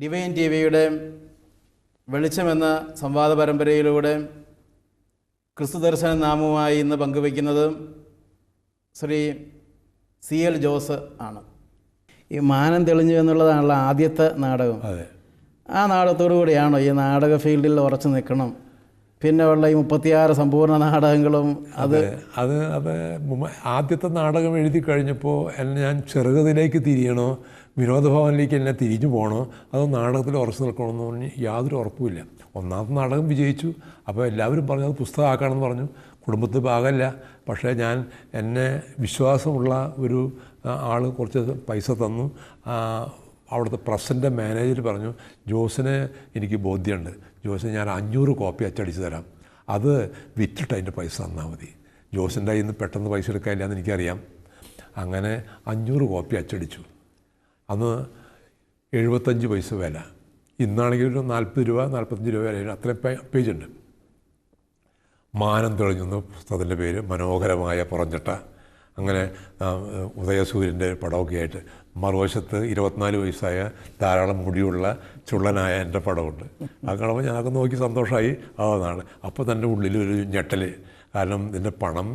Divine T വിയുടെ വെളിച്ചമെന്ന സംവാദ പരമ്പരയിലൂടെ ക്രിസ്തുദർശന നാമവുമായി ഇന്ന് പങ്കുവയ്ക്കുന്നത് ശ്രീ CL ജോസ് ആണ്. ഈ മാനം തെളിഞ്ഞു എന്നുള്ളതാണല്ലോ ആദ്യത്തെ നാടകം. അതെ. ആ നാടകത്തോടു കൂടിയാണോ ഈ നാടക ഫീൽഡിൽ ഉറച്ചു നിൽക്കണം, പിന്നെ ഉള്ള ഈ 36 സമ്പൂർണ്ണ നാടകങ്ങളും? അത് ആദ്യത്തെ നാടകം എഴുതി കഴിഞ്ഞപ്പോൾ ഞാൻ ചെറുകഥയിലേക്ക് തിരിയണോ വിനോദഭവനിലേക്ക് എന്നെ തിരിഞ്ഞു പോകണോ അതോ നാടകത്തിൽ ഉറച്ചു നിൽക്കണമെന്ന് പറഞ്ഞ് യാതൊരു ഉറപ്പുമില്ല. ഒന്നാമത്തെ നാടകം വിജയിച്ചു. അപ്പോൾ എല്ലാവരും പറഞ്ഞു അത് പുസ്തകമാക്കണമെന്ന് പറഞ്ഞു. കുടുംബത്തിൽ ഭാഗമല്ല. പക്ഷേ ഞാൻ എന്നെ വിശ്വാസമുള്ള ഒരു ആൾ കുറച്ച് പൈസ തന്നു. അവിടുത്തെ പ്രസിൻ്റെ മാനേജർ പറഞ്ഞു, ജോസിന് എനിക്ക് ബോധ്യമുണ്ട്, ജോസിന് ഞാൻ 500 കോപ്പി അച്ചടിച്ച് തരാം, അത് വിറ്റിട്ട് അതിൻ്റെ പൈസ തന്നാൽ മതി. ജോസിൻ്റെ കയ്യിൽ നിന്ന് പെട്ടെന്ന് പൈസ എടുക്കാനില്ല എന്ന് എനിക്കറിയാം. അങ്ങനെ 500 കോപ്പി അച്ചടിച്ചു. അന്ന് 75 പൈസ വില. ഇന്നാണെങ്കിൽ ഒരു 40 രൂപ 45 രൂപ വില. അത്രയും പേജുണ്ട്. മാനം തെളിഞ്ഞെന്ന് പുസ്തകത്തിൻ്റെ പേര്. മനോഹരമായ പുറഞ്ഞിട്ട അങ്ങനെ ഉദയസൂര്യൻ്റെ പടമൊക്കെ ആയിട്ട് മറുവശത്ത് 24 വയസ്സായ ധാരാളം മുടിയുള്ള ചുള്ളനായ എൻ്റെ പടമുണ്ട്. അത് കാണുമ്പോൾ ഞാനൊക്കെ നോക്കി സന്തോഷമായി. അതാണ്. അപ്പോൾ തന്നെ ഉള്ളിലൊരു ഞെട്ടൽ. കാരണം ഇതിൻ്റെ പണം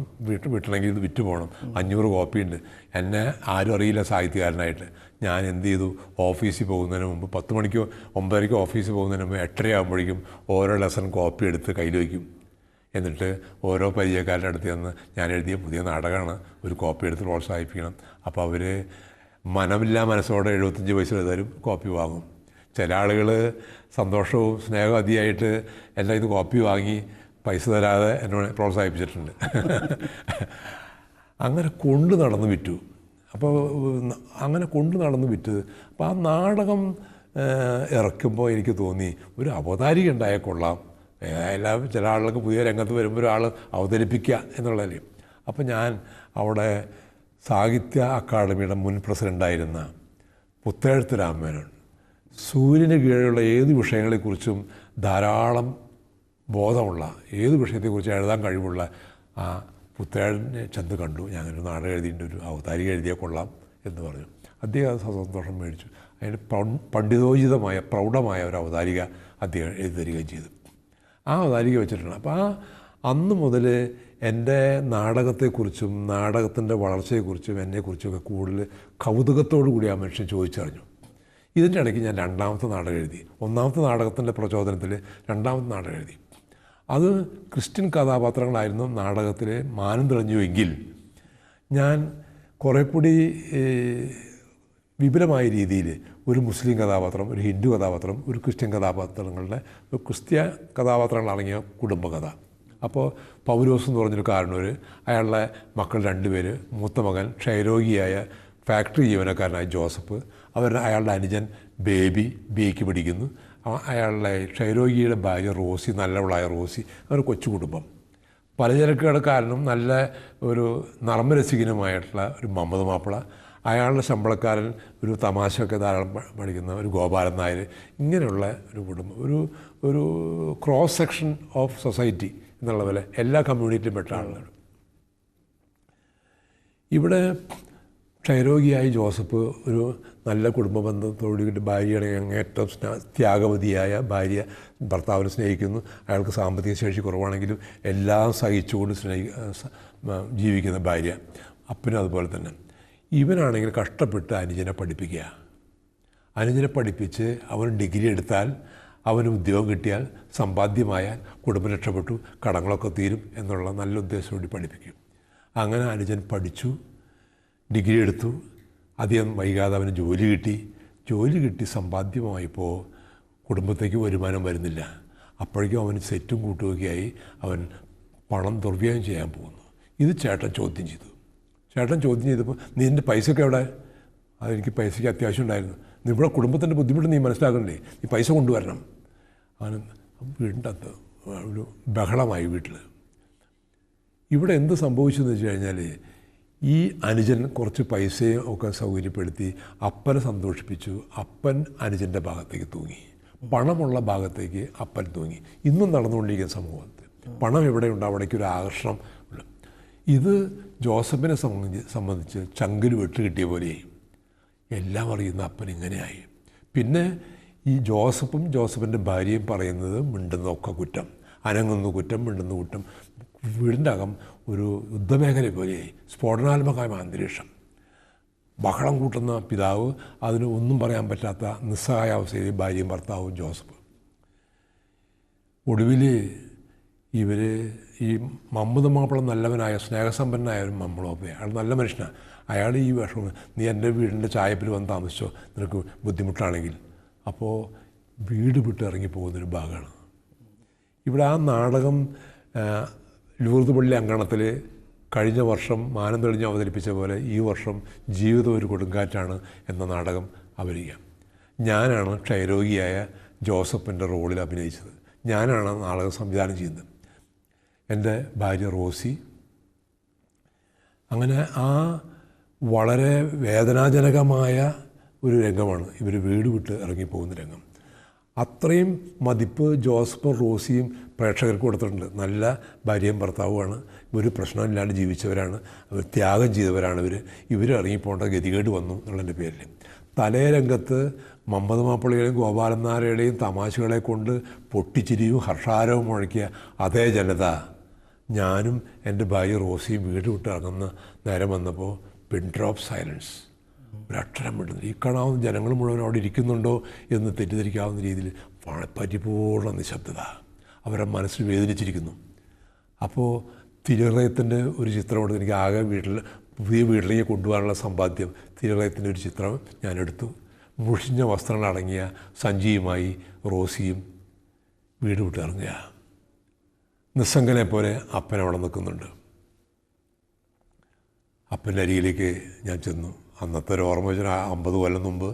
വിട്ടണമെങ്കിൽ ഇത് വിറ്റ് പോകണം. 500 കോപ്പിയുണ്ട്. എന്നെ ആരും അറിയില്ല സാഹിത്യകാരനായിട്ട്. ഞാൻ എന്ത് ചെയ്തു, ഓഫീസിൽ പോകുന്നതിന് മുമ്പ് 10 മണിക്കോ 9:30 ഓഫീസിൽ പോകുന്നതിന് മുമ്പ് 8:30 ആകുമ്പോഴേക്കും ഓരോ ലെസൺ കോപ്പി എടുത്ത് കയ്യിൽ വയ്ക്കും. എന്നിട്ട് ഓരോ പരിചയക്കാരുടെ അടുത്ത് ചെന്ന് ഞാൻ എഴുതിയ പുതിയ നാടകമാണ്, ഒരു കോപ്പി എടുത്ത് പ്രോത്സാഹിപ്പിക്കണം. അപ്പോൾ അവർ മനമില്ലാ മനസ്സോടെ 75 പൈസ എഴുതാനും കോപ്പി വാങ്ങും. ചില ആളുകൾ സന്തോഷവും സ്നേഹവും അതിയായിട്ട് എൻ്റെ ഇത് കോപ്പി വാങ്ങി പൈസ തരാതെ എന്നോട് പ്രോത്സാഹിപ്പിച്ചിട്ടുണ്ട്. അങ്ങനെ കൊണ്ട് നടന്ന് വിറ്റു. അപ്പോൾ അങ്ങനെ കൊണ്ട് നടന്ന് വിറ്റ്. അപ്പോൾ ആ നാടകം ഇറക്കുമ്പോൾ എനിക്ക് തോന്നി ഒരു അവതാരിക ഉണ്ടായാൽ കൊള്ളാം. എല്ലാം ചില ആളുകൾക്ക് പുതിയ രംഗത്ത് വരുമ്പോൾ ഒരാൾ അവതരിപ്പിക്കുക എന്നുള്ളതല്ലേ. അപ്പോൾ ഞാൻ അവിടെ സാഹിത്യ അക്കാദമിയുടെ മുൻ പ്രസിഡൻ്റായിരുന്ന പുത്തേഴത്ത് രാമമേനോൻ, സൂര്യന് കീഴിലുള്ള ഏത് വിഷയങ്ങളെക്കുറിച്ചും ധാരാളം ബോധമുള്ള, ഏത് വിഷയത്തെക്കുറിച്ച് എഴുതാൻ കഴിവുള്ള ആ പുത്തേഴനെ ചെന്ന് കണ്ടു. ഞാനൊരു നാടകം എഴുതിയിട്ട് ഒരു അവതാരിക എഴുതിയാൽ കൊള്ളാം എന്ന് പറഞ്ഞു. അദ്ദേഹം അത് സന്തോഷം മേടിച്ചു. അതിന് പണ്ഡിതോചിതമായ പ്രൗഢമായ ഒരു അവതാരിക അദ്ദേഹം എഴുതി തരികയും ചെയ്തു. ആ അവതാരിക വെച്ചിട്ടുണ്ട്. അപ്പോൾ അന്ന് മുതൽ എൻ്റെ നാടകത്തെക്കുറിച്ചും നാടകത്തിൻ്റെ വളർച്ചയെക്കുറിച്ചും എന്നെക്കുറിച്ചുമൊക്കെ കൂടുതൽ കൗതുകത്തോടു കൂടി ആ മനുഷ്യൻ ചോദിച്ചറിഞ്ഞു. ഇതിൻ്റെ ഇടയ്ക്ക് ഞാൻ 2ാമത്തെ നാടകം എഴുതി. 1ാമത്തെ നാടകത്തിൻ്റെ പ്രചോദനത്തിൽ 2ാമത്തെ നാടകം എഴുതി. അത് ക്രിസ്ത്യൻ കഥാപാത്രങ്ങളായിരുന്നു നാടകത്തിലെ മാനം തെളിഞ്ഞുവെങ്കിൽ ഞാൻ കുറേ കൂടി വിപുലമായ രീതിയിൽ ഒരു മുസ്ലിം കഥാപാത്രം, ഒരു ഹിന്ദു കഥാപാത്രം, ഒരു ക്രിസ്ത്യൻ കഥാപാത്രങ്ങളുടെ ഒരു ക്രിസ്ത്യ കഥാപാത്രങ്ങളടങ്ങിയ കുടുംബകഥ. അപ്പോൾ പൗലോസ് എന്ന് പറഞ്ഞൊരു കാരണവർ, അയാളുടെ മക്കൾ 2 പേര്, മൂത്ത മകൻ ക്ഷയരോഗിയായ ഫാക്ടറി ജീവനക്കാരനായ ജോസഫ്, അയാളുടെ അനുജൻ ബേബി BA പഠിക്കുന്നു, അയാളുടെ ക്ഷയരോഗിയുടെ ഭാര്യ റോസി, നല്ലവളായ റോസി, അവർ കൊച്ചു കുടുംബം. പലചരക്ക് കടക്കാരനും നല്ല ഒരു നർമ്മരസികനുമായിട്ടുള്ള ഒരു മുഹമ്മദ് മാപ്പിള, അയാളുടെ ശമ്പളക്കാരൻ ഒരു തമാശയൊക്കെ ധാരാളം പഠിക്കുന്ന ഒരു ഗോപാലൻ നായർ. ഇങ്ങനെയുള്ള ഒരു കുടുംബം, ഒരു ക്രോസ് സെക്ഷൻ ഓഫ് സൊസൈറ്റി എന്നുള്ള പോലെ എല്ലാ കമ്മ്യൂണിറ്റിയും പെട്ട ആളുകൾ. ഇവിടെ ക്ഷയരോഗിയായ ജോസഫ് ഒരു നല്ല കുടുംബ ബന്ധത്തോടുകൂടി ഭാര്യയുടെ അങ്ങേറ്റം ത്യാഗവതിയായ ഭാര്യ, ഭർത്താവിനെ സ്നേഹിക്കുന്നു. അയാൾക്ക് സാമ്പത്തിക ശേഷി കുറവാണെങ്കിലും എല്ലാം സഹിച്ചുകൊണ്ട് ജീവിക്കുന്ന ഭാര്യ. അപ്പനും അതുപോലെ തന്നെ. ഇവനാണെങ്കിൽ കഷ്ടപ്പെട്ട് അനുജനെ പഠിപ്പിക്കുക. അനുജനെ പഠിപ്പിച്ച് അവൻ ഡിഗ്രി എടുത്താൽ, അവന് ഉദ്യോഗം കിട്ടിയാൽ, സമ്പാദ്യമായാൽ കുടുംബം രക്ഷപ്പെട്ടു, കടങ്ങളൊക്കെ തീരും എന്നുള്ള നല്ല ഉദ്ദേശത്തോടെ പഠിപ്പിക്കും. അങ്ങനെ അനുജൻ പഠിച്ചു, ഡിഗ്രി എടുത്തു. അധികം വൈകാതെ അവന് ജോലി കിട്ടി സമ്പാദ്യമായപ്പോൾ കുടുംബത്തേക്ക് വരുമാനം വരുന്നില്ല. അപ്പോഴേക്കും അവന് സെറ്റും കൂട്ടുകയായി അവൻ പണം ദുർവ്യയം ചെയ്യാൻ പോകുന്നു. ഇത് ചേട്ടൻ ചോദ്യം ചെയ്തപ്പോൾ നിൻ്റെ പൈസയൊക്കെ എവിടെ? അതെനിക്ക് പൈസയ്ക്ക് അത്യാവശ്യം ഉണ്ടായിരുന്നു. ഇവിടെ കുടുംബത്തിൻ്റെ ബുദ്ധിമുട്ട് നീ മനസ്സിലാക്കണ്ടേ, നീ പൈസ കൊണ്ടുവരണം. അവന് വീടിൻ്റെ അകത്ത് ഒരു ബഹളമായി വീട്ടിൽ. ഇവിടെ എന്ത് സംഭവിച്ചെന്ന് വെച്ച് കഴിഞ്ഞാൽ, ഈ അനുജൻ കുറച്ച് പൈസയും ഒക്കെ സൗകര്യപ്പെടുത്തി അപ്പനെ സന്തോഷിപ്പിച്ചു. അപ്പൻ അനുജൻ്റെ ഭാഗത്തേക്ക് തൂങ്ങി, പണമുള്ള ഭാഗത്തേക്ക് അപ്പൻ തൂങ്ങി. ഇന്നും നടന്നുകൊണ്ടിരിക്കുന്ന സമൂഹത്തിൽ പണം എവിടെയുണ്ട് അവിടേക്കൊരു ആകർഷണം. ഇത് ജോസഫിനെ സംബന്ധിച്ച് ചങ്കിൽ വെട്ട് കിട്ടിയ പോലെയായി. എല്ലാം അറിയുന്ന അപ്പൻ ഇങ്ങനെയായി. പിന്നെ ഈ ജോസഫും ജോസഫിൻ്റെ ഭാര്യയും പറയുന്നത് മിണ്ടുന്നതൊക്കെ കുറ്റം, അനങ്ങുന്ന കുറ്റം, മിണ്ടുന്ന കുറ്റം. വീടിൻ്റെ അകം ഒരു യുദ്ധമേഖല പോലെയായി, സ്ഫോടനാത്മകമായ അന്തരീക്ഷം. ബഹളം കൂട്ടുന്ന പിതാവ്, അതിന് ഒന്നും പറയാൻ പറ്റാത്ത നിസ്സഹായാവസ്ഥയിൽ ഭാര്യയും ഭർത്താവും ജോസഫ്. ഒടുവിൽ ഇവർ ഈ മമ്മദ് മാപ്പിള നല്ലവനായ സ്നേഹസമ്പന്നനായ ഒരു മമ്മളോപ്പയെ, അയാൾ നല്ല മനുഷ്യനാണ്. അയാൾ ഈ വിഷമം, നീ എൻ്റെ വീടിൻ്റെ ചായപ്പിൽ വന്ന് താമസിച്ചോ, നിനക്ക് ബുദ്ധിമുട്ടാണെങ്കിൽ. അപ്പോൾ വീട് വിട്ട് ഇറങ്ങിപ്പോകുന്നൊരു ഭാഗമാണ് ഇവിടെ. ആ നാടകം ലൂർദ് പള്ളി അങ്കണത്തിൽ കഴിഞ്ഞ വർഷം മാനം തെളിഞ്ഞ് അവതരിപ്പിച്ച പോലെ ഈ വർഷം ജീവിതം ഒരു കൊടുങ്കാറ്റാണ് എന്ന നാടകം അവതരിക്കാം. ഞാനാണ് ക്ഷയരോഗിയായ ജോസഫിൻ്റെ റോളിൽ അഭിനയിച്ചത്. ഞാനാണ് നാടകം സംവിധാനം ചെയ്യുന്നത്. എൻ്റെ ഭാര്യ റോസി. അങ്ങനെ ആ വളരെ വേദനാജനകമായ ഒരു രംഗമാണ് ഇവർ വീട് വിട്ട് ഇറങ്ങിപ്പോകുന്ന രംഗം. അത്രയും മതിപ്പ് ജോസഫും റോസിയും പ്രേക്ഷകർക്ക് കൊടുത്തിട്ടുണ്ട്. നല്ല ഭാര്യയും ഭർത്താവുമാണ്, ഒരു പ്രശ്നമില്ലാണ്ട് ജീവിച്ചവരാണ്, അവർ ത്യാഗം ചെയ്തവരാണ്. ഇവർ ഇറങ്ങിപ്പോകേണ്ട ഗതികേട് വന്നു എന്നുള്ളതിൻ്റെ പേരിൽ തലേ രംഗത്ത് മമ്മദ് മാപ്പിളയുടെയും ഗോപാലൻ നായരുടെയും തമാശകളെ കൊണ്ട് പൊട്ടിച്ചിരിയും ഹർഷാരവും മുഴക്കിയ അതേ ജനത ഞാനും എൻ്റെ ഭാര്യ റോസിയും വീട് വിട്ട് ഇറങ്ങുന്ന നേരം വന്നപ്പോൾ പിൻ ഡ്രോപ്പ് സൈലൻസ്, ഒരക്ഷരം വിടുന്നു. ഈ കാണാവുന്ന ജനങ്ങൾ മുഴുവൻ അവിടെ ഇരിക്കുന്നുണ്ടോ എന്ന് തെറ്റിദ്ധരിക്കാവുന്ന രീതിയിൽ പരിപൂർണ്ണ നിശബ്ദത അവരെ മനസ്സിൽ വേദനിച്ചിരിക്കുന്നു. അപ്പോൾ തിരുഹൃദയത്തിൻ്റെ ഒരു ചിത്രം എടുത്ത് എനിക്ക് ആകെ പുതിയ വീട്ടിലേക്ക് കൊണ്ടുപോകാനുള്ള സമ്പാദ്യം തിരുഹൃദയത്തിൻ്റെ ഒരു ചിത്രം ഞാനെടുത്തു. മുഷിഞ്ഞ വസ്ത്രങ്ങളടങ്ങിയ സഞ്ചിയുമായി റോസിയും വീട് വിട്ട് ഇറങ്ങുക. നിസ്സംഗനെ പോലെ അപ്പൻ അവിടെ നിൽക്കുന്നുണ്ട്. അപ്പൻ്റെ അരികിലേക്ക് ഞാൻ ചെന്നു. അന്നത്തെ ഒരു ഓർമ്മ വെച്ചാൽ 50 കൊല്ലം മുമ്പ്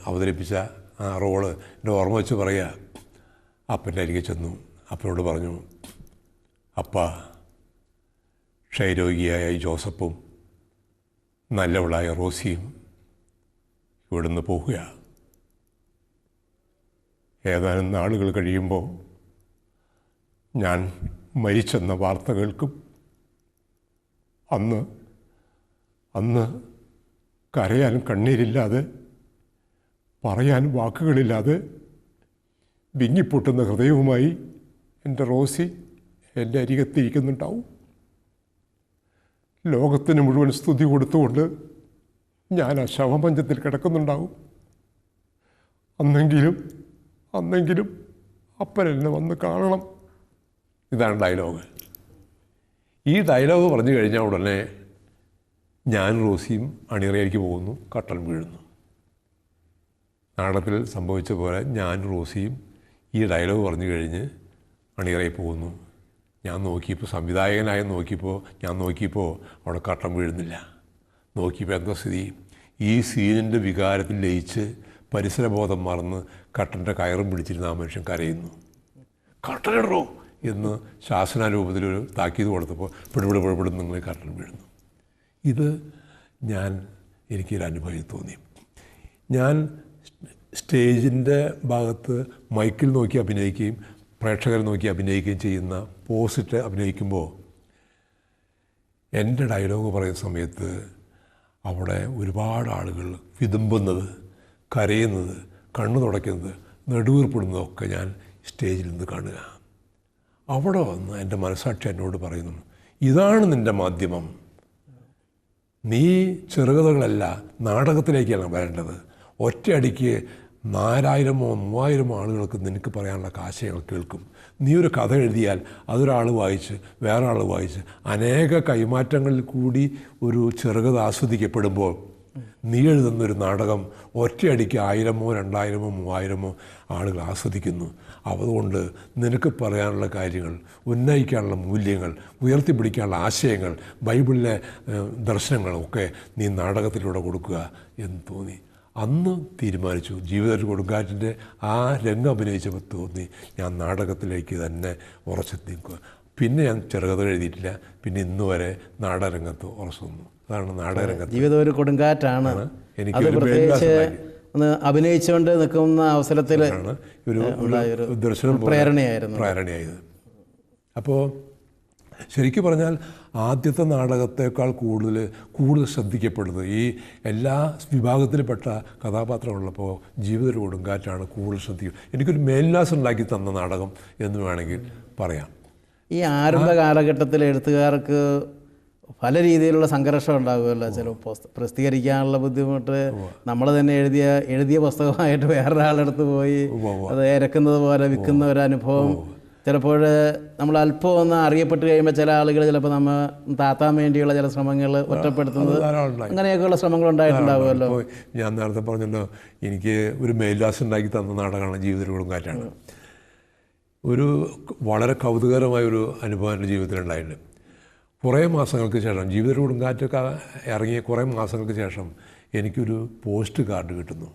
അവതരിപ്പിച്ച ആ റോള് എൻ്റെ ഓർമ്മ വെച്ച് പറയുക. അപ്പൻ്റെ അരികെ ചെന്നു. അപ്പനോട് പറഞ്ഞു, അപ്പ, ക്ഷയരോഗിയായ ജോസഫും നല്ലവളായ റോസിയും ഇവിടുന്ന് പോവുക. ഏതാനും നാളുകൾ കഴിയുമ്പോൾ ഞാൻ മരിച്ചെന്ന വാർത്ത കേൾക്കും. അന്ന് കരയാൻ കണ്ണീരില്ലാതെ, പറയാൻ വാക്കുകളില്ലാതെ, വിങ്ങിപ്പൊട്ടുന്ന ഹൃദയവുമായി എൻ്റെ റോസി എൻ്റെ അരികത്തിരിക്കുന്നുണ്ടാവും. ലോകത്തിന് മുഴുവൻ സ്തുതി കൊടുത്തുകൊണ്ട് ഞാൻ ആ ശവമഞ്ചത്തിൽ കിടക്കുന്നുണ്ടാവും. അന്നെങ്കിലും അപ്പൻ എന്നെ വന്ന് കാണണം. ഇതാണ് ഡയലോഗ്. ഈ ഡയലോഗ് പറഞ്ഞു കഴിഞ്ഞാൽ ഉടനെ ഞാൻ റോസിയും അണിയറയിലേക്ക് പോകുന്നു, കട്ടൻ വീഴുന്നു. നാടകത്തിൽ സംഭവിച്ച പോലെ ഞാൻ റോസിയും ഈ ഡയലോഗ് പറഞ്ഞു കഴിഞ്ഞ് അണിയറയിൽ പോകുന്നു. ഞാൻ നോക്കിയപ്പോൾ, സംവിധായകനായി നോക്കിയപ്പോൾ അവിടെ കട്ടൻ വീഴുന്നില്ല. നോക്കിയപ്പോൾ എന്താ സ്ഥിതി? ഈ സീനിൻ്റെ വികാരത്തിൽ ലയിച്ച് പരിസരബോധം മറന്ന് കട്ടൻ്റെ കയറും പിടിച്ചിരുന്ന ആ മനുഷ്യൻ കരയുന്നു. കട്ടനിടറോ എന്ന് ശാസനാരൂപത്തിലൊരു താക്കീത് കൊടുത്തപ്പോൾ പിടിപിടി നിങ്ങൾ കട്ടൻ വീഴുന്നു. ഇത് എനിക്കൊരു അനുഭവം തോന്നി. ഞാൻ സ്റ്റേജിൻ്റെ ഭാഗത്ത് മൈക്കിൽ നോക്കി അഭിനയിക്കുകയും പ്രേക്ഷകരെ നോക്കി അഭിനയിക്കുകയും ചെയ്യുന്ന പോസിറ്റ് അഭിനയിക്കുമ്പോൾ എൻ്റെ ഡയലോഗ് പറയുന്ന സമയത്ത് അവിടെ ഒരുപാട് ആളുകൾ വിതുമ്പുന്നത്, കരയുന്നത്, കണ്ണു തുടയ്ക്കുന്നത്, നെടുവീർപ്പെടുന്നതൊക്കെ ഞാൻ സ്റ്റേജിൽ നിന്ന് കാണുക. അവിടെ വന്ന് എൻ്റെ മനസ്സാക്ഷി എന്നോട് പറയുന്നു, ഇതാണ് നിൻ്റെ മാധ്യമം. നീ ചെറുകഥകളല്ല, നാടകത്തിലേക്കാണ് വരേണ്ടത്. ഒറ്റയടിക്ക് 4000-3000 ആളുകൾക്ക് നിനക്ക് പറയാനുള്ള ആശയങ്ങൾ കേൾക്കും. നീ ഒരു കഥ എഴുതിയാൽ അതൊരാൾ വായിച്ച്, വേറെ ആൾ വായിച്ച്, അനേക കൈമാറ്റങ്ങളിൽ കൂടി ഒരു ചെറുകഥ ആസ്വദിക്കപ്പെടുമ്പോൾ നീ എഴുതുന്നൊരു നാടകം ഒറ്റയടിക്ക് 1000-2000-3000 ആളുകൾ ആസ്വദിക്കുന്നു. അതുകൊണ്ട് നിനക്ക് പറയാനുള്ള കാര്യങ്ങൾ, ഉന്നയിക്കാനുള്ള മൂല്യങ്ങൾ, ഉയർത്തിപ്പിടിക്കാനുള്ള ആശയങ്ങൾ, ബൈബിളിലെ ദർശനങ്ങളൊക്കെ നീ നാടകത്തിലൂടെ കൊടുക്കുക എന്ന് തോന്നി. അന്ന് തീരുമാനിച്ചു. ജീവിതത്തിൽ കൊടുങ്കാറ്റിൻ്റെ ആ രംഗം അഭിനയിച്ചപ്പോൾ തോന്നി ഞാൻ നാടകത്തിലേക്ക് തന്നെ ഉറച്ചു നിൽക്കുക. പിന്നെ ഞാൻ ചെറുകഥ എഴുതിയിട്ടില്ല. പിന്നെ ഇന്ന് വരെ നാടകരംഗത്ത് ഉറച്ചു നിന്നു. അതാണ് നാടകരംഗത്ത്. ജീവിതം ഒരു കൊടുങ്കാറ്റാണ്. എനിക്ക് ഒന്ന് അഭിനയിച്ചുകൊണ്ട് നിൽക്കുന്ന അവസരത്തിൽ ഒരു ദർശനം പ്രേരണയായിരുന്നു. അപ്പോൾ ശരിക്കും പറഞ്ഞാൽ ആദ്യത്തെ നാടകത്തേക്കാൾ കൂടുതൽ ശ്രദ്ധിക്കപ്പെടുന്നത് ഈ എല്ലാ വിഭാഗത്തിൽപ്പെട്ട കഥാപാത്രങ്ങളുള്ളപ്പോൾ ജീവിതത്തിൽ കൊടുങ്കാറ്റാണ് കൂടുതൽ ശ്രദ്ധിക്കുക. എനിക്കൊരു മേൽവിലാസം ഉണ്ടാക്കി തന്ന നാടകം എന്ന് വേണമെങ്കിൽ പറയാം. ഈ ആരംഭ കാലഘട്ടത്തിൽ എഴുത്തുകാർക്ക് പല രീതിയിലുള്ള സംഘർഷം ഉണ്ടാകുമല്ലോ. ചിലപ്പോൾ പ്രസിദ്ധീകരിക്കാനുള്ള ബുദ്ധിമുട്ട്, നമ്മൾ തന്നെ എഴുതിയ പുസ്തകമായിട്ട് വേറൊരാളെടുത്ത് പോയി അത് ഇരക്കുന്നത് പോലെ വിൽക്കുന്ന ഒരു അനുഭവം. ചിലപ്പോൾ നമ്മൾ അല്പം ഒന്ന് അറിയപ്പെട്ട് കഴിയുമ്പോൾ ചില ആളുകൾ ചിലപ്പോൾ നമ്മൾ താത്താൻ വേണ്ടിയുള്ള ചില ശ്രമങ്ങൾ ഒറ്റപ്പെടുത്തുന്നത്, അങ്ങനെയൊക്കെയുള്ള ശ്രമങ്ങൾ ഉണ്ടായിട്ടുണ്ടാവുമല്ലോ. ഞാൻ നേരത്തെ പറഞ്ഞല്ലോ, എനിക്ക് ഒരു മേൽവിലാസം ഉണ്ടാക്കി തന്ന നാടകമാണ് ജീവിതത്തിൽ കൊടുങ്കാറ്റാണ്. ഒരു വളരെ കൗതുകകരമായൊരു അനുഭവം എൻ്റെ ജീവിതത്തിലുണ്ടായിട്ടുണ്ട്. കുറേ മാസങ്ങൾക്ക് ശേഷം, ജീവിതത്തിൽ കൊടുങ്കാറ്റൊക്കെ ഇറങ്ങിയ കുറേ മാസങ്ങൾക്ക് ശേഷം എനിക്കൊരു പോസ്റ്റ് കാർഡ് കിട്ടുന്നു.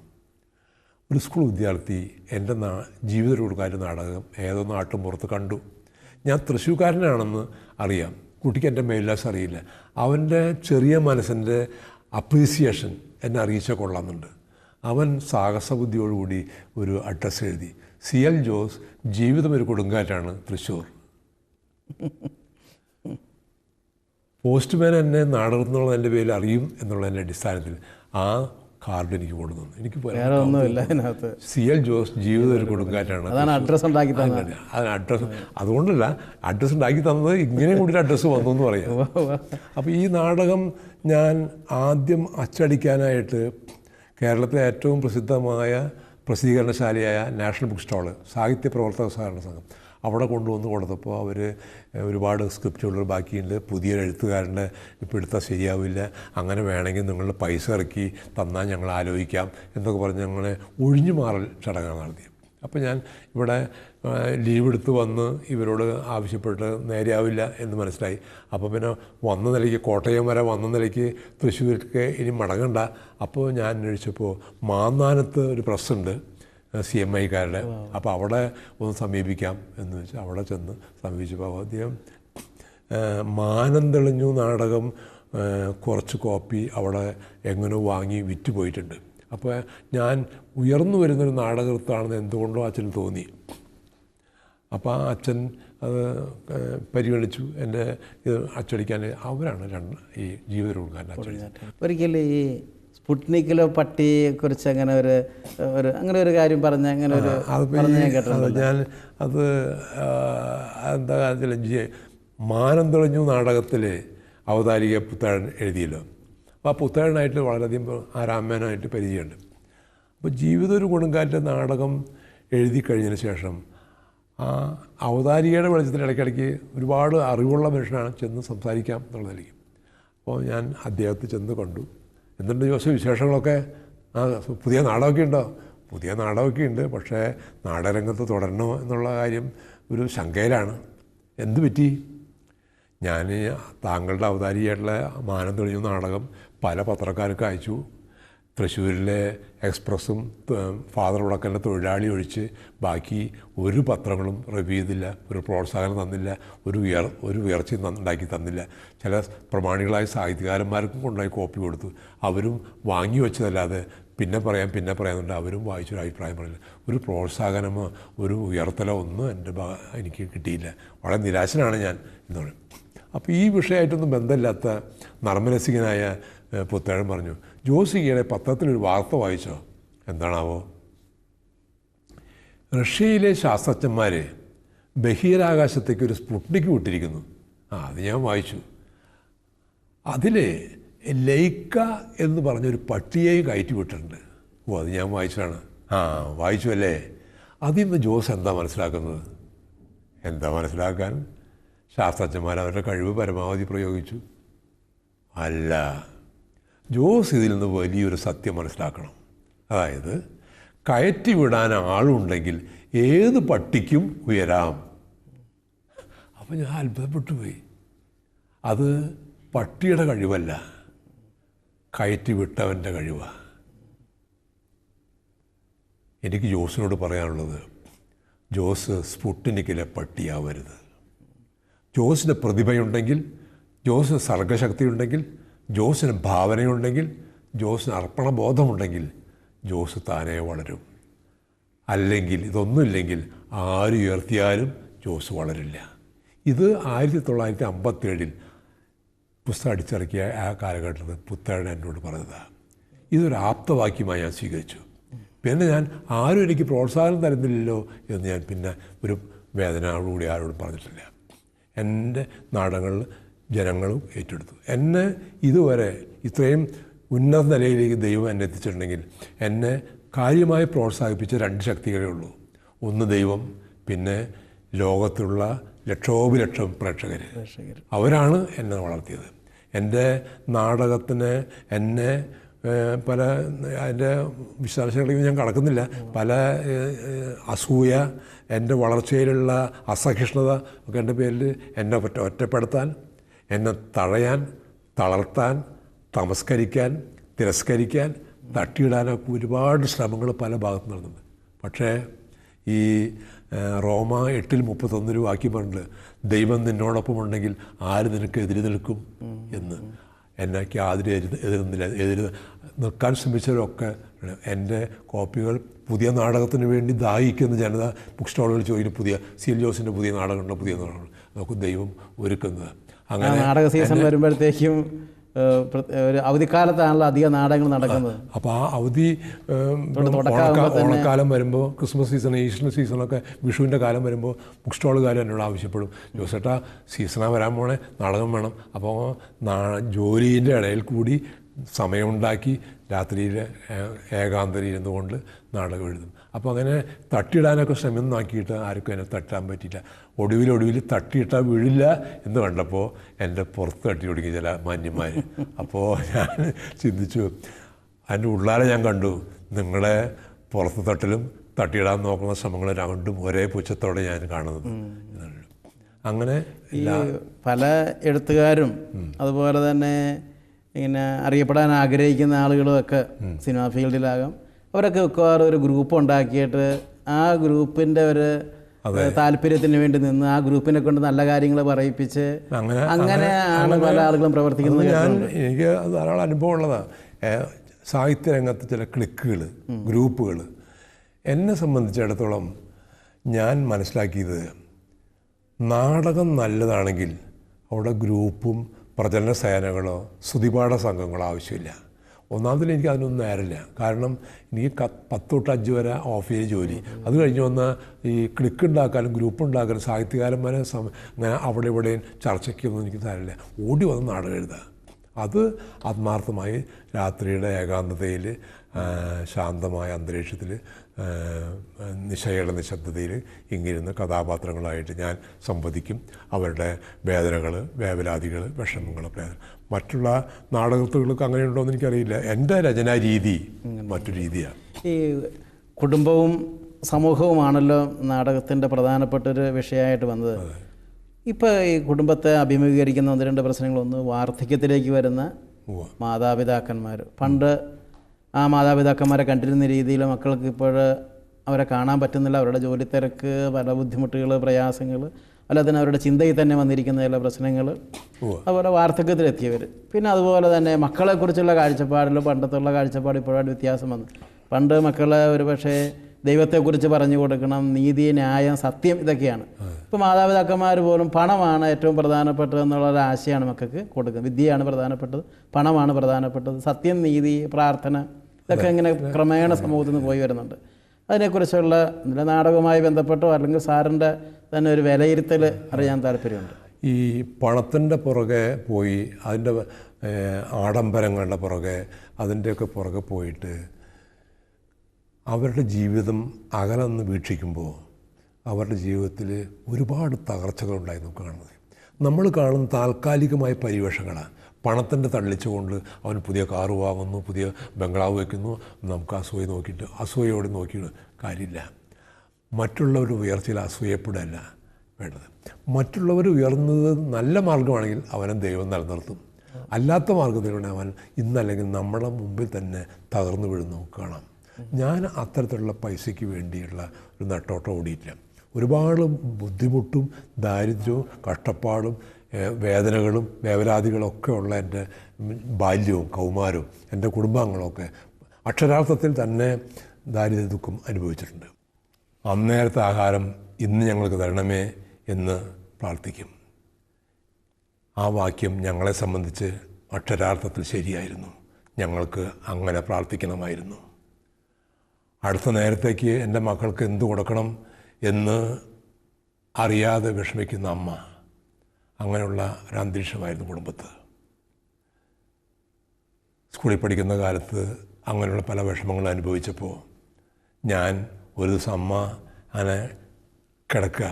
ഒരു സ്കൂൾ വിദ്യാർത്ഥി എൻ്റെ ജീവിതത്തിൽ കൊടുങ്കാറ്റ് നാടകം ഏതോ നാട്ടും പുറത്ത് കണ്ടു. ഞാൻ തൃശ്ശൂർക്കാരനാണെന്ന് അറിയാം, കുട്ടിക്ക് എൻ്റെ മേൽവിലാസം അറിയില്ല. അവൻ്റെ ചെറിയ മനസ്സിൻ്റെ അപ്രീസിയേഷൻ എന്നെ അറിയിച്ചാൽ കൊള്ളാമെന്നുണ്ട്. അവൻ സാഹസബുദ്ധിയോടുകൂടി ഒരു അഡ്രസ്സ് എഴുതി, CL ജോസ്, ജീവിതം ഒരു കൊടുങ്കാറ്റാണ്, തൃശ്ശൂർ. പോസ്റ്റ്മാൻ എന്നെ നാടകത്തിനുള്ള എൻ്റെ പേരിൽ അറിയും എന്നുള്ളതിൻ്റെ അടിസ്ഥാനത്തിൽ ആ കാർഡ് എനിക്ക് കൊണ്ടുവന്നു. എനിക്ക് CL ജോസ്, ജീവിതം ഒരു കൊടുങ്കാറ്റാണ്. അഡ്രസ്സ് ഉണ്ടാക്കി തന്നത്. അഡ്രസ്സ് അതുകൊണ്ടല്ല, അഡ്രസ്സ് ഉണ്ടാക്കി തന്നത് ഇങ്ങനെ കൂടി അഡ്രസ്സ് വന്നു എന്ന് പറയാം. അപ്പോൾ ഈ നാടകം ഞാൻ ആദ്യം അച്ചടിക്കാനായിട്ട് കേരളത്തിലെ ഏറ്റവും പ്രസിദ്ധമായ പ്രസിദ്ധീകരണശാലയായ നാഷണൽ ബുക്ക് സ്റ്റാൾ, സാഹിത്യ പ്രവർത്തക സഹകരണ സംഘം, അവിടെ കൊണ്ടുവന്ന് കൊടുത്തപ്പോൾ അവർ ഒരുപാട് സ്ക്രിപ്റ്റുകൾ ബാക്കിയുണ്ട്, പുതിയൊരു എഴുത്തുകാരൻ്റെ ഇപ്പോൾ എടുത്താൽ ശരിയാവില്ല, അങ്ങനെ വേണമെങ്കിൽ നിങ്ങളുടെ പൈസ ഇറക്കി തന്നാൽ ഞങ്ങൾ ആലോചിക്കാം എന്നൊക്കെ പറഞ്ഞ് ഞങ്ങളെ ഒഴിഞ്ഞു മാറൽ ചടങ്ങാണ് നടത്തിയത്. അപ്പോൾ ഞാൻ ഇവിടെ ലീവ് എടുത്ത് വന്ന് ഇവരോട് ആവശ്യപ്പെട്ട് നേരെയാവില്ല എന്ന് മനസ്സിലായി. അപ്പോൾ പിന്നെ വന്ന നിലയ്ക്ക്, കോട്ടയം വരെ വന്ന നിലയ്ക്ക് തൃശ്ശൂർക്ക് ഇനി മടങ്ങണ്ട. അപ്പോൾ ഞാൻ അന്വേഷിച്ചപ്പോൾ മാന്നാനത്ത് ഒരു പ്രസ്സുണ്ട് CMIക്കാരുടെ, അപ്പോൾ അവിടെ ഒന്ന് സമീപിക്കാം എന്ന് വെച്ചാൽ അവിടെ ചെന്ന് സമീപിച്ചപ്പോൾ ആദ്യം മാനം തെളിഞ്ഞു നാടകം കുറച്ച് കോപ്പി അവിടെ എങ്ങനെയോ വാങ്ങി വിറ്റ് പോയിട്ടുണ്ട്. അപ്പോൾ ഞാൻ ഉയർന്നു വരുന്നൊരു നാടകത്താണെന്ന് എന്തുകൊണ്ടോ അച്ഛന് തോന്നി. അപ്പോൾ ആ അച്ഛൻ അത് പരിഗണിച്ചു, എൻ്റെ ഇത് അച്ചടിക്കാൻ. അവരാണ് ഈ ജീവിത കൊടുക്കാൻ അച്ചടിച്ചത്. ഒരിക്കലും ഈ സ്പുട്നിക്കിലോ പട്ടിയെക്കുറിച്ച് അങ്ങനെ ഒരു കാര്യം പറഞ്ഞ അങ്ങനെ ഒരു ഞാൻ അത് എന്താ കാര്യത്തിൽ മാനം തെളിഞ്ഞു നാടകത്തിൽ അവതാരിക പുത്തേഴൻ എഴുതിയല്ലോ. അപ്പോൾ ആ പുത്തേഴനായിട്ട് വളരെയധികം രാമേനായിട്ട് പരിചയമുണ്ട്. അപ്പോൾ ജീവിതം ഒരു കൊടുങ്കാറ്റ് നാടകം എഴുതി കഴിഞ്ഞതിന് ശേഷം ആ അവതാരികയുടെ വെളിച്ചത്തിൽ ഇടയ്ക്കിടയ്ക്ക് ഒരുപാട് അറിവുള്ള മനുഷ്യനാണ്, ചെന്ന് സംസാരിക്കാം എന്നുള്ളതായിരിക്കും. അപ്പോൾ ഞാൻ അദ്ദേഹത്തെ ചെന്ന് കണ്ടു. എന്തുണ്ട് ജോസ് വിശേഷങ്ങളൊക്കെ? പുതിയ നാടകമൊക്കെ ഉണ്ടോ? പുതിയ നാടകമൊക്കെ ഉണ്ട്, പക്ഷേ നാടകരംഗത്ത് തുടരണോ എന്നുള്ള കാര്യം ഒരു ശങ്കയിലാണ്. എന്ത് പറ്റി? ഞാൻ താങ്കളുടെ അവതാരിയായിട്ടുള്ള മാനം തെളിഞ്ഞു നാടകം പല പത്രക്കാർക്ക് അയച്ചു. തൃശ്ശൂരിലെ എക്സ്പ്രസ്സും ഫാദർ ഉടക്കലിൻ്റെ തൊഴിലാളി ഒഴിച്ച് ബാക്കി ഒരു പത്രങ്ങളും റിവ്യൂ ചെയ്തില്ല, ഒരു പ്രോത്സാഹനം തന്നില്ല, ഒരു ഉയർച്ച ഉണ്ടാക്കി തന്നില്ല. ചില പ്രമാണികളായ സാഹിത്യകാരന്മാർക്കും കൊണ്ടുപോയി കോപ്പി കൊടുത്തു. അവരും വാങ്ങി വെച്ചതല്ലാതെ പിന്നെ പറയാമെന്നുണ്ട്, അവരും വായിച്ചൊരു അഭിപ്രായം പറഞ്ഞില്ല. ഒരു പ്രോത്സാഹനമോ ഒരു ഉയർത്തലോ ഒന്നും എനിക്ക് കിട്ടിയില്ല. വളരെ നിരാശനാണ് ഞാൻ എന്ന് പറയും. അപ്പോൾ ഈ വിഷയമായിട്ടൊന്നും ബന്ധമില്ലാത്ത നർമ്മരസികനായ പുത്തേഴൻ പറഞ്ഞു, ജോസ് ഈയിടെ പത്രത്തിലൊരു വാർത്ത വായിച്ചോ? എന്താണാവോ? റഷ്യയിലെ ശാസ്ത്രജ്ഞന്മാർ ബഹിരാകാശത്തേക്ക് ഒരു സ്പുട്നിക് വിട്ടിരിക്കുന്നു. അത് ഞാൻ വായിച്ചു. അതിൽ ലൈക്ക എന്ന് പറഞ്ഞൊരു പട്ടിയെയും കയറ്റി വിട്ടിട്ടുണ്ട്. അത് ഞാൻ വായിച്ചതാണ്. വായിച്ചു അല്ലേ? അതിൽ നിന്ന് ജോസ് എന്താ മനസ്സിലാക്കുന്നത്? എന്താ മനസ്സിലാക്കാൻ? ശാസ്ത്രജ്ഞന്മാർ അവരുടെ കഴിവ് പരമാവധി പ്രയോഗിച്ചു. അല്ല, ജോസ് ഇതിൽ നിന്ന് വലിയൊരു സത്യം മനസ്സിലാക്കണം. അതായത് കയറ്റി വിടാൻ ആളുണ്ടെങ്കിൽ ഏത് പട്ടിക്കും ഉയരാം. അപ്പോൾ ഞാൻ അത്ഭുതപ്പെട്ടു പോയി. അത് പട്ടിയുടെ കഴിവല്ല, കയറ്റി വിട്ടവൻ്റെ കഴിവാണ്. എനിക്ക് ജോസിനോട് പറയാനുള്ളത്, ജോസ് സ്പുട്നിക്കിലെ പട്ടിയാവരുത്. ജോസിന് പ്രതിഭയുണ്ടെങ്കിൽ, ജോസിന് സർഗശക്തിയുണ്ടെങ്കിൽ, ജോസിന് ഭാവനയുണ്ടെങ്കിൽ, ജോസിന് അർപ്പണബോധമുണ്ടെങ്കിൽ ജോസ് താനേ വളരും. അല്ലെങ്കിൽ ഇതൊന്നുമില്ലെങ്കിൽ ആര് ഉയർത്തിയാലും ജോസ് വളരില്ല. ഇത് 1957 പുസ്തകം അടിച്ചിറക്കിയ ആ കാലഘട്ടത്തിൽ പുത്തഴൻ എന്നോട് പറഞ്ഞതാണ്. ഇതൊരു ആപ്തവാക്യമായി ഞാൻ സ്വീകരിച്ചു. പിന്നെ ഞാൻ ആരും എനിക്ക് പ്രോത്സാഹനം തരുന്നില്ലല്ലോ എന്ന് ഞാൻ പിന്നെ ഒരു വേദനയോടുകൂടി ആരോടും പറഞ്ഞിട്ടില്ല. എൻ്റെ നാടകങ്ങളിൽ ജനങ്ങളും ഏറ്റെടുത്തു. എന്നെ ഇതുവരെ ഇത്രയും ഉന്നത നിലയിലേക്ക് ദൈവം എന്നെ എത്തിച്ചിട്ടുണ്ടെങ്കിൽ എന്നെ കാര്യമായി പ്രോത്സാഹിപ്പിച്ച 2 ശക്തികളേ ഉള്ളൂ. ഒന്ന് ദൈവം, പിന്നെ ലോകത്തുള്ള ലക്ഷോപലക്ഷം പ്രേക്ഷകർ. അവരാണ് എന്നെ വളർത്തിയത്. എൻ്റെ നാടകത്തിന് എന്നെ പല അതിൻ്റെ വിശദാംശങ്ങളിലേക്ക് ഞാൻ കടക്കുന്നില്ല. പല അസൂയ, എൻ്റെ വളർച്ചയിലുള്ള അസഹിഷ്ണുത ഒക്കെ എൻ്റെ പേരിൽ എന്നെ ഒറ്റപ്പെടുത്താൻ, എന്നെ തഴയാൻ, തളർത്താൻ, തമസ്കരിക്കാൻ, തിരസ്കരിക്കാൻ, തട്ടിയിടാനൊക്കെ ഒരുപാട് ശ്രമങ്ങൾ പല ഭാഗത്തു നടന്നുണ്ട്. പക്ഷേ ഈ റോമ 8:31 വാക്യം പറഞ്ഞിട്ട് ദൈവം നിന്നോടൊപ്പം ഉണ്ടെങ്കിൽ ആര് നിനക്ക് എതിര് നിൽക്കും എന്ന്. എന്നൊക്കെ എതിര് നിൽക്കാൻ ശ്രമിച്ചവരൊക്കെ എൻ്റെ കോപ്പികൾ പുതിയ നാടകത്തിന് വേണ്ടി ദാഹിക്കുന്ന ജനത ബുക്ക് സ്റ്റാളുകൾ ചോദിക്കുന്നു, പുതിയ സി.എൽ. ജോസിൻ്റെ പുതിയ നാടകമുണ്ടോ, പുതിയ നാടകങ്ങൾ നമുക്ക് ദൈവം ഒരുക്കുന്നത്. അങ്ങനെ നാടക സീസൺ വരുമ്പോഴത്തേക്കും ഒരു അവധിക്കാലത്താണല്ലോ അധികം നാടകങ്ങൾ നടക്കുന്നത്. അപ്പോൾ ആ അവധി ഓണക്കാലം വരുമ്പോൾ, ക്രിസ്മസ് സീസൺ, ഈസ്റ്റർ സീസണൊക്കെ, വിഷുവിൻ്റെ കാലം വരുമ്പോൾ ബുക്ക് സ്റ്റാളുകാർ എന്നോട് ആവശ്യപ്പെടും, ജോസേട്ടാ സീസണാണ് വരാൻ പോണേ, നാടകം വേണം. അപ്പോൾ ജോലിൻ്റെ ഇടയിൽ കൂടി സമയമുണ്ടാക്കി രാത്രിയിൽ ഏകാന്തരിയിരുന്നുകൊണ്ട് നാടകം എഴുതും. അപ്പോൾ അങ്ങനെ തട്ടിയിടാനൊക്കെ ശ്രമം നോക്കിയിട്ട് ആർക്കും എന്നെ തട്ടാൻ പറ്റിയില്ല. ഒടുവിൽ തട്ടിയിട്ടാൽ വീഴില്ല എന്ന് കണ്ടപ്പോൾ എൻ്റെ പുറത്ത് തട്ടി തുടങ്ങി ചില മാന്യന്മാർ. അപ്പോൾ ഞാൻ ചിന്തിച്ചു, അതിൻ്റെ ഉള്ളാലെ ഞാൻ കണ്ടു, നിങ്ങളെ പുറത്ത് തട്ടലും തട്ടിയിടാൻ നോക്കുന്ന ശ്രമങ്ങൾ രണ്ടും ഒരേ പുച്ഛത്തോടെ ഞാൻ കാണുന്നത്. അങ്ങനെ ഈ പല എഴുത്തുകാരും അതുപോലെ തന്നെ ഇങ്ങനെ അറിയപ്പെടാൻ ആഗ്രഹിക്കുന്ന ആളുകളുമൊക്കെ സിനിമാ ഫീൽഡിലാകാം, അവരൊക്കെ മിക്കവാറും ഒരു ഗ്രൂപ്പ് ഉണ്ടാക്കിയിട്ട് ആ ഗ്രൂപ്പിൻ്റെ ഒരു താല്പര്യത്തിന് വേണ്ടി നിന്ന് ആ ഗ്രൂപ്പിനെ കൊണ്ട് നല്ല കാര്യങ്ങൾ പറയിപ്പിച്ച് അങ്ങനെയാണ് പല ആളുകളും പ്രവർത്തിക്കുന്നത്. എനിക്ക് ധാരാളം അനുഭവം ഉള്ളതാണ്. സാഹിത്യരംഗത്ത് ചില ക്ലിക്കുകൾ, ഗ്രൂപ്പുകൾ. എന്നെ സംബന്ധിച്ചിടത്തോളം ഞാൻ മനസ്സിലാക്കിയത്, നാടകം നല്ലതാണെങ്കിൽ അവിടെ ഗ്രൂപ്പും പ്രചരണ സേനകളോ സ്തുതിപാഠ സംഘങ്ങളോ ആവശ്യമില്ല. ഒന്നാമതിൽ എനിക്ക് അതിനൊന്നും നേരില്ല. കാരണം എനിക്ക് 10 തൊട്ട് 5 വരെ ഓഫീസിൽ ജോലി. അത് കഴിഞ്ഞ് വന്ന് ഈ ക്ലിക്ക് ഉണ്ടാക്കാനും ഗ്രൂപ്പ് ഉണ്ടാക്കാനും സാഹിത്യകാരന്മാരെ അങ്ങനെ അവിടെ ഇവിടെയും ചർച്ചയ്ക്കൊന്നും എനിക്ക് തരില്ല. ഓടി വന്ന് നാടകം എഴുതുക, അത് ആത്മാർത്ഥമായി രാത്രിയുടെ ഏകാന്തതയിൽ, ശാന്തമായ അന്തരീക്ഷത്തിൽ, നിശയുടെ നിശബ്ദതയിൽ ഇങ്ങിരുന്ന് കഥാപാത്രങ്ങളായിട്ട് ഞാൻ സംവദിക്കും. അവരുടെ വേദനകൾ, വേവലാതികൾ, വിഷമങ്ങൾ, മറ്റുള്ള നാടകത്തുകൾക്ക് അങ്ങനെയുണ്ടോ എന്ന് എനിക്കറിയില്ല. എൻ്റെ രചനാ രീതി മറ്റു രീതിയാണ്. ഈ കുടുംബവും സമൂഹവുമാണല്ലോ നാടകത്തിൻ്റെ പ്രധാനപ്പെട്ടൊരു വിഷയമായിട്ട് വന്നത്. ഇപ്പോൾ ഈ കുടുംബത്തെ അഭിമുഖീകരിക്കുന്ന 1-2 പ്രശ്നങ്ങളൊന്ന് വാർദ്ധക്യത്തിലേക്ക് വരുന്ന മാതാപിതാക്കന്മാർ. പണ്ട് ആ മാതാപിതാക്കന്മാരെ കണ്ടിരുന്ന രീതിയിൽ മക്കൾക്ക് ഇപ്പോൾ അവരെ കാണാൻ പറ്റുന്നില്ല. അവരുടെ ജോലി തിരക്ക്, പല ബുദ്ധിമുട്ടുകൾ, പ്രയാസങ്ങൾ, അല്ലാതെ അവരുടെ ചിന്തയിൽ തന്നെ വന്നിരിക്കുന്ന ചില പ്രശ്നങ്ങൾ, അതുപോലെ വാർദ്ധക്യത്തിലെത്തിയവർ. പിന്നെ അതുപോലെ തന്നെ മക്കളെക്കുറിച്ചുള്ള കാഴ്ചപ്പാടിൽ പണ്ടത്തുള്ള കാഴ്ചപ്പാട് ഇപ്പോഴാണ് വ്യത്യാസം വന്നു. പണ്ട് മക്കളെ ഒരു പക്ഷേ ദൈവത്തെക്കുറിച്ച് പറഞ്ഞു കൊടുക്കണം, നീതി, ന്യായം, സത്യം, ഇതൊക്കെയാണ്. ഇപ്പോൾ മാതാപിതാക്കന്മാർ പോലും പണമാണ് ഏറ്റവും പ്രധാനപ്പെട്ടതെന്നുള്ളൊരു ആശയമാണ് മക്കൾക്ക് കൊടുക്കുന്നത്. വിദ്യയാണ് പ്രധാനപ്പെട്ടത്, പണമാണ് പ്രധാനപ്പെട്ടത്, സത്യം, നീതി, പ്രാർത്ഥന, ഇതൊക്കെ ഇങ്ങനെ ക്രമേണ സമൂഹത്തിൽ നിന്ന് പോയി വരുന്നുണ്ട്. അതിനെക്കുറിച്ചുള്ള നാടകവുമായി ബന്ധപ്പെട്ടോ അല്ലെങ്കിൽ സാറിൻ്റെ തന്നെ ഒരു വിലയിരുത്തൽ അറിയാൻ താല്പര്യമുണ്ട്. ഈ പണത്തിൻ്റെ പുറകെ പോയി, അതിൻ്റെ ആഡംബരങ്ങളുടെ പുറകെ, അതിൻ്റെയൊക്കെ പുറകെ പോയിട്ട് അവരുടെ ജീവിതം അകലെന്ന് വീക്ഷിക്കുമ്പോൾ അവരുടെ ജീവിതത്തിൽ ഒരുപാട് തകർച്ചകളുണ്ടായി നമുക്ക് കാണുന്നത്. നമ്മൾ കാണുന്ന താൽക്കാലികമായ പരിവേഷങ്ങളാണ്. പണത്തിൻ്റെ തള്ളിച്ചുകൊണ്ട് അവൻ പുതിയ കാറ് വാങ്ങുന്നു, പുതിയ ബംഗ്ലാവ് വയ്ക്കുന്നു, നമുക്ക് അസൂയയോടെ നോക്കിയിട്ട് കാര്യമില്ല. മറ്റുള്ളവരുടെ ഉയർച്ചയിൽ അസൂയപ്പെടല്ല വേണ്ടത്. മറ്റുള്ളവർ ഉയർന്നത് നല്ല മാർഗമാണെങ്കിൽ അവനെ ദൈവം നിലനിർത്തും. അല്ലാത്ത മാർഗത്തിലൂടെ അവൻ ഇന്നല്ലെങ്കിൽ നമ്മുടെ മുമ്പിൽ തന്നെ തകർന്നു വീഴുന്നു കാണാം. ഞാൻ അത്തരത്തിലുള്ള പൈസയ്ക്ക് വേണ്ടിയുള്ള ഒരു നെട്ടോട്ടം ഓടിയിട്ടില്ല. ഒരുപാട് ബുദ്ധിമുട്ടും ദാരിദ്ര്യവും കഷ്ടപ്പാടും വേദനകളും വേവലാതികളൊക്കെ ഉള്ള എൻ്റെ ബാല്യവും കൗമാരവും എൻ്റെ കുടുംബാംഗങ്ങളൊക്കെ അക്ഷരാർത്ഥത്തിൽ തന്നെ ദാരിദ്ര്യ ദുഃഖം അനുഭവിച്ചിട്ടുണ്ട്. അന്നേരത്തെ ആഹാരം ഇന്ന് ഞങ്ങൾക്ക് തരണമേ എന്ന് പ്രാർത്ഥിക്കും. ആ വാക്യം ഞങ്ങളെ സംബന്ധിച്ച് അക്ഷരാർത്ഥത്തിൽ ശരിയായിരുന്നു. ഞങ്ങൾക്ക് അങ്ങനെ പ്രാർത്ഥിക്കണമായിരുന്നു. അടുത്ത നേരത്തേക്ക് എൻ്റെ മക്കൾക്ക് എന്ത് കൊടുക്കണം എന്ന് അറിയാതെ വിഷമിക്കുന്ന അമ്മ, അങ്ങനെയുള്ള ഒരു അന്തരീക്ഷമായിരുന്നു കുടുംബത്ത്. സ്കൂളിൽ പഠിക്കുന്ന കാലത്ത് അങ്ങനെയുള്ള പല വിഷമങ്ങൾ അനുഭവിച്ചപ്പോൾ ഞാൻ ഒരു ദിവസം അമ്മ അങ്ങനെ കിടക്കുക,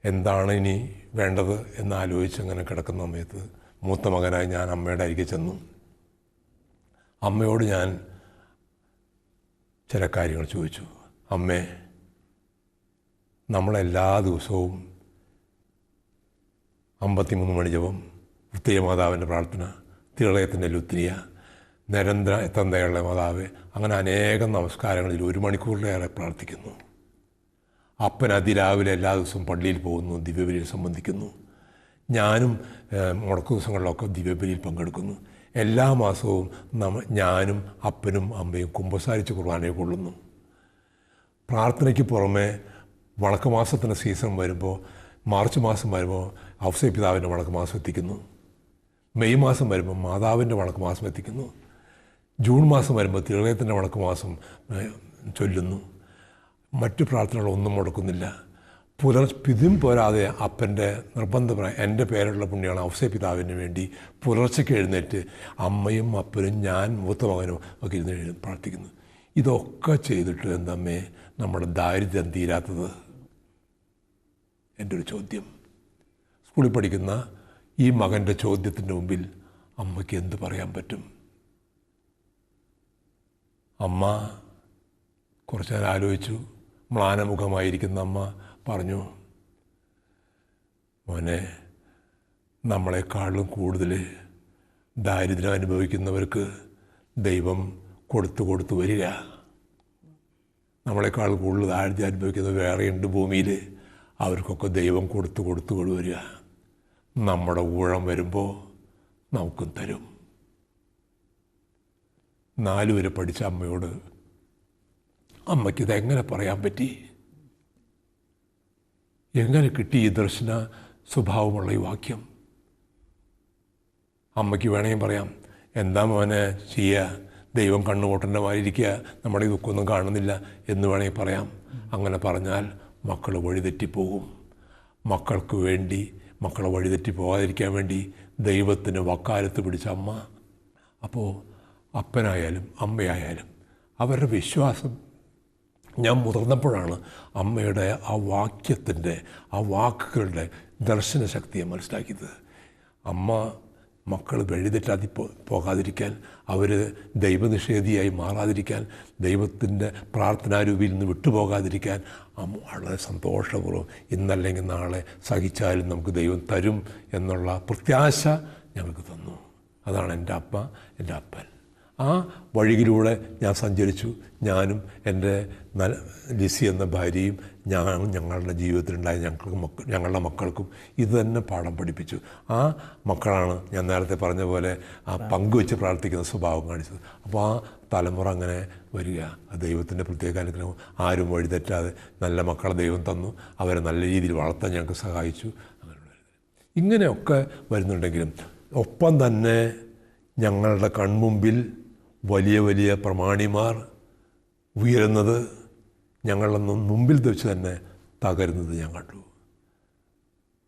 എന്താണ് ഇനി വേണ്ടത് എന്നാലോചിച്ച് അങ്ങനെ കിടക്കുന്ന സമയത്ത് മൂത്ത മകനായി ഞാൻ അമ്മയുടെ അരികെ ചെന്നു. അമ്മയോട് ഞാൻ ചില കാര്യങ്ങൾ ചോദിച്ചു. അമ്മേ, നമ്മളെല്ലാ ദിവസവും 53 മണി ജപം, ഉത്തയ മാതാവിൻ്റെ പ്രാർത്ഥന, തിളയത്തിൻ്റെ ലുത്തിനിയ, നിരന്തര എത്തന്തയുള്ള മാതാവ്, അങ്ങനെ അനേകം നമസ്കാരങ്ങളിൽ 1 മണിക്കൂറിലേറെ പ്രാർത്ഥിക്കുന്നു. അപ്പൻ അതിരാവിലെ എല്ലാ ദിവസവും പള്ളിയിൽ പോകുന്നു, ദിവ്യബലിയിൽ സംബന്ധിക്കുന്നു. ഞാനും മുടക്കു ദിവസങ്ങളിലൊക്കെ ദിവ്യബലിയിൽ പങ്കെടുക്കുന്നു. എല്ലാ മാസവും ഞാനും അപ്പനും അമ്മയും കുമ്പസാരിച്ച് കുർബാനയെ കൊള്ളുന്നു. പ്രാർത്ഥനയ്ക്ക് പുറമെ വണക്കമാസത്തിൻ്റെ സീസൺ വരുമ്പോൾ, മാർച്ച് മാസം വരുമ്പോൾ ഔസേപ്പ് പിതാവിൻ്റെ വണക്കമാസം എത്തിക്കുന്നു. മെയ് മാസം വരുമ്പോൾ മാതാവിൻ്റെ വണക്കമാസം എത്തിക്കുന്നു. ജൂൺ മാസം വരുമ്പോൾ തിളയത്തിൻ്റെ വണക്കമാസം ചൊല്ലുന്നു. മറ്റു പ്രാർത്ഥനകളൊന്നും മുടക്കുന്നില്ല. ഇതും പോരാതെ അപ്പൻ്റെ നിർബന്ധമായി എൻ്റെ പേരുള്ള പുണ്യമാണ് ഔസേപ്പ് പിതാവിന് വേണ്ടി പുലർച്ചയ്ക്ക് എഴുന്നേറ്റ് അമ്മയും അപ്പനും ഞാൻ മൂത്ത മകനും ഒക്കെ ഇരുന്ന് പ്രാർത്ഥിക്കുന്നു. ഇതൊക്കെ ചെയ്തിട്ട് എന്തമ്മേ നമ്മുടെ ദാരിദ്ര്യം തീരാത്തത്? എൻ്റെ ഒരു ചോദ്യം. സ്കൂളിൽ പഠിക്കുന്ന ഈ മകൻ്റെ ചോദ്യത്തിൻ്റെ മുമ്പിൽ അമ്മയ്ക്ക് എന്ത് പറയാൻ പറ്റും? അമ്മ കുറച്ച് നേരം ആലോചിച്ചു. മ്ലാനമുഖമായിരിക്കുന്ന അമ്മ പറഞ്ഞു, മോനെ, നമ്മളെക്കാളും കൂടുതൽ ദാരിദ്ര്യം അനുഭവിക്കുന്നവർക്ക് ദൈവം കൊടുത്തു വരിക. നമ്മളെക്കാൾ കൂടുതൽ ദാരിദ്ര്യം അനുഭവിക്കുന്നവർ വേറെയുണ്ട് ഭൂമിയിൽ. അവർക്കൊക്കെ ദൈവം കൊടുത്തു വരിക. നമ്മുടെ ഊഴം വരുമ്പോൾ നമുക്കും തരും. 4 വരെ പഠിച്ച അമ്മയോട് അമ്മയ്ക്കിതെങ്ങനെ പറയാൻ പറ്റി? എങ്ങനെ കിട്ടി ഈ ദർശന സ്വഭാവമുള്ള ഈ വാക്യം? അമ്മയ്ക്ക് വേണമെങ്കിൽ പറയാം, എന്താ മോനെ ചെയ്യുക, ദൈവം കണ്ണുകൊട്ടൻ്റെ മാതിരിക്കുക, നമ്മുടെ ഈ ദുഃഖമൊന്നും കാണുന്നില്ല എന്ന് വേണമെങ്കിൽ പറയാം. അങ്ങനെ പറഞ്ഞാൽ മക്കൾ വഴിതെറ്റിപ്പോകും. മക്കൾക്ക് വേണ്ടി, മക്കളെ വഴിതെറ്റി പോകാതിരിക്കാൻ വേണ്ടി ദൈവത്തിന് വക്കാലത്ത് പിടിച്ച അമ്മ. അപ്പോൾ അപ്പനായാലും അമ്മയായാലും അവരുടെ വിശ്വാസം, ഞാൻ മുതിർന്നപ്പോഴാണ് അമ്മയുടെ ആ വാക്യത്തിൻ്റെ, ആ വാക്കുകളുടെ ദർശനശക്തിയെ മനസ്സിലാക്കിയത്. അമ്മ മക്കൾ വഴിതെറ്റാതി പോകാതിരിക്കാൻ, അവർ ദൈവനിഷേധിയായി മാറാതിരിക്കാൻ, ദൈവത്തിൻ്റെ പ്രാർത്ഥനാരൂപിയിൽ നിന്ന് വിട്ടുപോകാതിരിക്കാൻ അമ്മ വളരെ സന്തോഷപൂർവ്വം ഇന്നല്ലെങ്കിൽ നാളെ സഹിച്ചാലും നമുക്ക് ദൈവം തരും എന്നുള്ള പ്രത്യാശ ഞങ്ങൾക്ക് തന്നു. അതാണ് എൻ്റെ അപ്പ, എൻ്റെ അപ്പൻ. ആ വഴിയിലൂടെ ഞാൻ സഞ്ചരിച്ചു. ഞാനും എൻ്റെ ലിസി എന്ന ഭാര്യയും ഞങ്ങളുടെ ജീവിതത്തിലുണ്ടായ ഞങ്ങളുടെ മക്കൾക്കും ഇത് തന്നെ പാഠം പഠിപ്പിച്ചു. ആ മക്കളാണ് ഞാൻ നേരത്തെ പറഞ്ഞ പോലെ ആ പങ്കുവെച്ച് പ്രാർത്ഥിക്കുന്ന സ്വഭാവം കാണിച്ചത്. അപ്പോൾ ആ തലമുറ അങ്ങനെ വരിക. ദൈവത്തിൻ്റെ പ്രത്യേക അനുഗ്രഹം. ആരും വഴിതെറ്റാതെ നല്ല മക്കളെ ദൈവം തന്നു. അവരെ നല്ല രീതിയിൽ വളർത്താൻ ഞങ്ങൾക്ക് സഹായിച്ചു. ഇങ്ങനെയൊക്കെ വരുന്നുണ്ടെങ്കിലും ഒപ്പം തന്നെ ഞങ്ങളുടെ കൺമുമ്പിൽ വലിയ വലിയ പ്രമാണിമാർ ഉയരുന്നത്, ഞങ്ങളുടെ മുമ്പിൽ വെച്ച് തന്നെ തകരുന്നത് ഞാൻ കണ്ടു.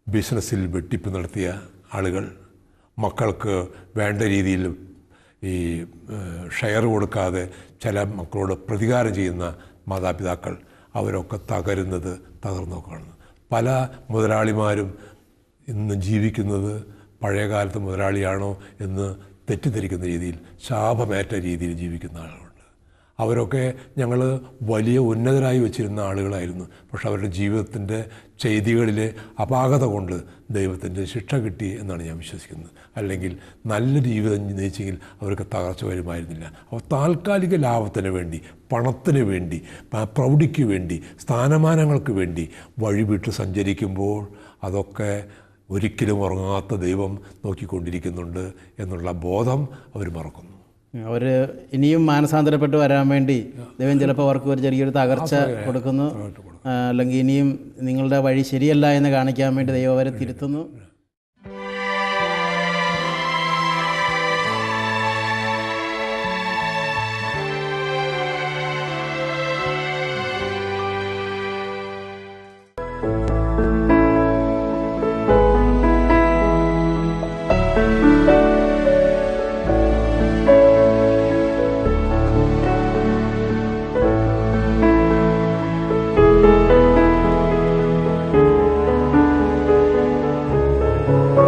ബിസിനസ്സിൽ വെട്ടിപ്പ് നടത്തിയ ആളുകൾ, മക്കൾക്ക് വേണ്ട രീതിയിൽ ഈ ഷെയർ കൊടുക്കാതെ ചില മക്കളോട് പ്രതികാരം ചെയ്യുന്ന മാതാപിതാക്കൾ, അവരൊക്കെ തകർന്നു കാണുന്നു. പല മുതലാളിമാരും ഇന്ന് ജീവിക്കുന്നത് പഴയകാലത്ത് മുതലാളിയാണോ എന്ന് തെറ്റിദ്ധരിക്കുന്ന രീതിയിൽ, ശാപമേറ്റ രീതിയിൽ ജീവിക്കുന്ന ആളുകളുണ്ട്. അവരൊക്കെ ഞങ്ങൾ വലിയ ഉന്നതരായി വെച്ചിരുന്ന ആളുകളായിരുന്നു. പക്ഷെ അവരുടെ ജീവിതത്തിൻ്റെ ചെയ്തികളിലെ അപാകത കൊണ്ട് ദൈവത്തിൻ്റെ ശിക്ഷ കിട്ടി എന്നാണ് ഞാൻ വിശ്വസിക്കുന്നത്. അല്ലെങ്കിൽ നല്ല ജീവിതം നയിച്ചെങ്കിൽ അവർക്ക് തകർച്ച വരുമായിരുന്നില്ല. അപ്പോൾ താൽക്കാലിക ലാഭത്തിന് വേണ്ടി, പണത്തിന് വേണ്ടി, പ്രൗഢിക്ക് വേണ്ടി, സ്ഥാനമാനങ്ങൾക്ക് വേണ്ടി വഴിവിട്ട് സഞ്ചരിക്കുമ്പോൾ അതൊക്കെ ഒരിക്കലും ഉറങ്ങാത്ത ദൈവം നോക്കിക്കൊണ്ടിരിക്കുന്നുണ്ട് എന്നുള്ള ബോധം അവർ മറക്കുന്നു. അവർ ഇനിയും മാനസാന്തരപ്പെട്ട് വരാൻ വേണ്ടി ദൈവം ചിലപ്പോൾ അവർക്ക് ഒരു ചെറിയൊരു തകർച്ച കൊടുക്കുന്നു, അല്ലെങ്കിൽ ഇനിയും നിങ്ങളുടെ വഴി ശരിയല്ല എന്ന് കാണിക്കാൻ വേണ്ടി ദൈവം അവരെ തിരുത്തുന്നു. നമസ്കാരം.